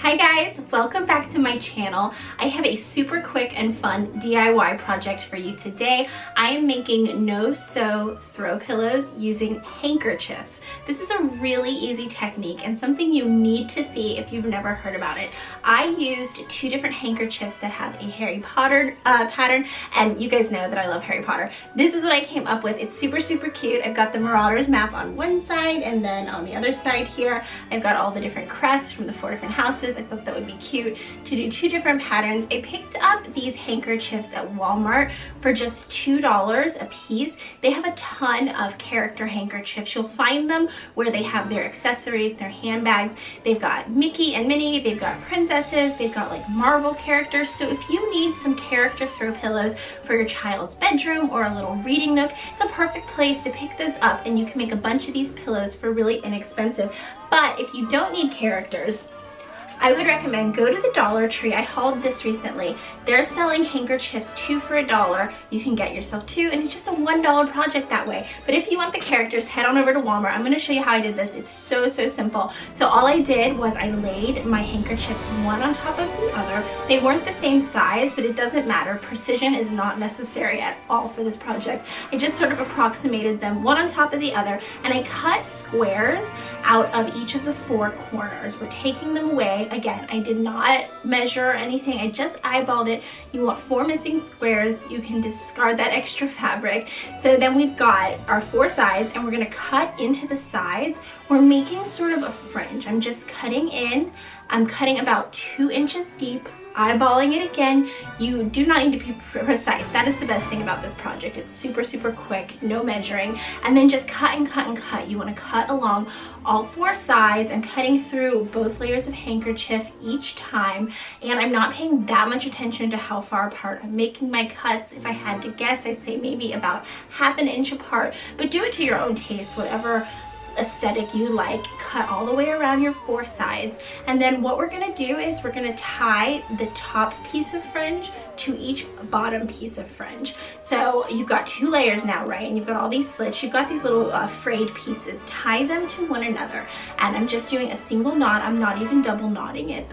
Hi guys, welcome back to my channel. I have a super quick and fun DIY project for you today. I am making no-sew throw pillows using handkerchiefs. This is a really easy technique and something you need to see if you've never heard about it. I used two different handkerchiefs that have a Harry Potter pattern, and you guys know that I love Harry Potter. This is what I came up with. It's super cute. I've got the Marauders map on one side, and then on the other side here I've got all the different crests from the 4 different houses. I thought that would be cute to do two different patterns. I picked up these handkerchiefs at Walmart for just $2 a piece. They have a ton of character handkerchiefs. You'll find them where they have their accessories, their handbags. They've got Mickey and Minnie, they've got princesses, they've got like Marvel characters. So if you need some character throw pillows for your child's bedroom or a little reading nook, it's a perfect place to pick those up, and you can make a bunch of these pillows for really inexpensive. But if you don't need characters, I would recommend go to the Dollar Tree. I hauled this recently. They're selling handkerchiefs 2 for $1. You can get yourself 2, and it's just a $1 project that way. But if you want the characters, head on over to Walmart. I'm going to show you how I did this. It's so simple. So all I did was I laid my handkerchiefs one on top of the other. They weren't the same size, but it doesn't matter. Precision is not necessary at all for this project. I just sort of approximated them one on top of the other, and I cut squares out of each of the 4 corners. We're taking them away. Again, I did not measure anything. I just eyeballed it. You want 4 missing squares. You can discard that extra fabric. So then we've got our 4 sides, and we're going to cut into the sides. We're making sort of a fringe. I'm just cutting in. I'm cutting about 2 inches deep, eyeballing it again. You do not need to be precise. That is the best thing about this project. It's super quick, no measuring, and then just cut and cut and cut. You want to cut along all 4 sides. I'm cutting through both layers of handkerchief each time, and I'm not paying that much attention to how far apart I'm making my cuts. If I had to guess, I'd say maybe about ½ an inch apart, but do it to your own taste, whatever aesthetic you like. Cut all the way around your 4 sides, and then what we're going to do is we're going to tie the top piece of fringe to each bottom piece of fringe. So you've got 2 layers now, right? And you've got all these slits. You've got these little frayed pieces. Tie them to one another, and I'm just doing a single knot. I'm not even double knotting it.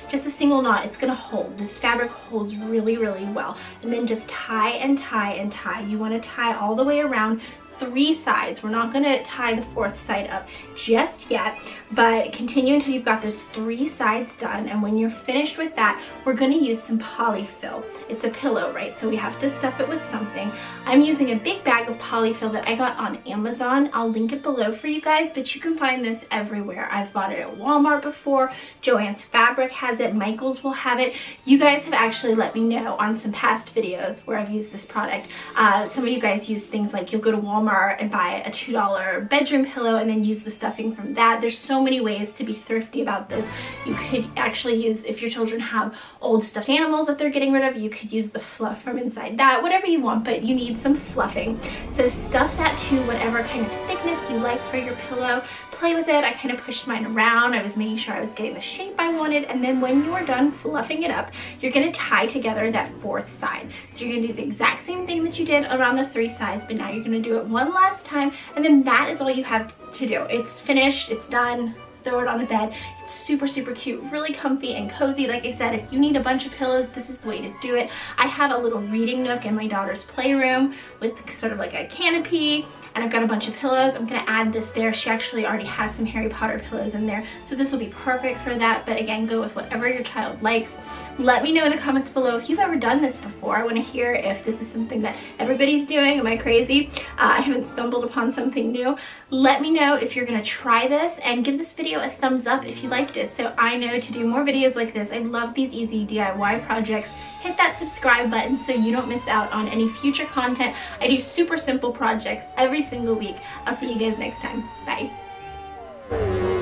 Just a single knot. It's going to hold. This fabric holds really well. And then just tie and tie and tie. You want to tie all the way around 3 sides. We're not going to tie the 4th side up just yet, but continue until you've got those 3 sides done. And when you're finished with that, we're going to use some polyfill. It's a pillow, right? So we have to stuff it with something. I'm using a big bag of polyfill that I got on Amazon. I'll link it below for you guys, but you can find this everywhere. I've bought it at Walmart before. Joann's Fabric has it. Michael's will have it. You guys have actually let me know on some past videos where I've used this product. Some of you guys use things like you'll go to Walmart and buy a $2 bedroom pillow and then use the stuffing from that. There's so many ways to be thrifty about this. You could actually use, if your children have old stuffed animals that they're getting rid of, you could use the fluff from inside that, whatever you want, but you need some fluffing. So stuff that to whatever kind of thickness you like for your pillow. Play with it. I kind of pushed mine around. I was making sure I was getting the shape I wanted, and then when you're done fluffing it up, you're going to tie together that 4th side. So you're going to do the exact same thing that you did around the 3 sides, but now you're going to do it one last time, and then that is all you have to do. It's finished. It's done. Throw it on a bed. It's super cute, really comfy and cozy. Like I said, if you need a bunch of pillows, this is the way to do it. I have a little reading nook in my daughter's playroom with sort of like a canopy, and I've got a bunch of pillows. I'm going to add this there. She actually already has some Harry Potter pillows in there, so this will be perfect for that. But again, go with whatever your child likes. Let me know in the comments below if you've ever done this before. I want to hear if this is something that everybody's doing. Am I crazy? I haven't stumbled upon something new. Let me know if you're going to try this, and give this video a thumbs up if you liked it, so I know to do more videos like this. I love these easy DIY projects. Hit that subscribe button so you don't miss out on any future content. I do super simple projects every single week. I'll see you guys next time. Bye.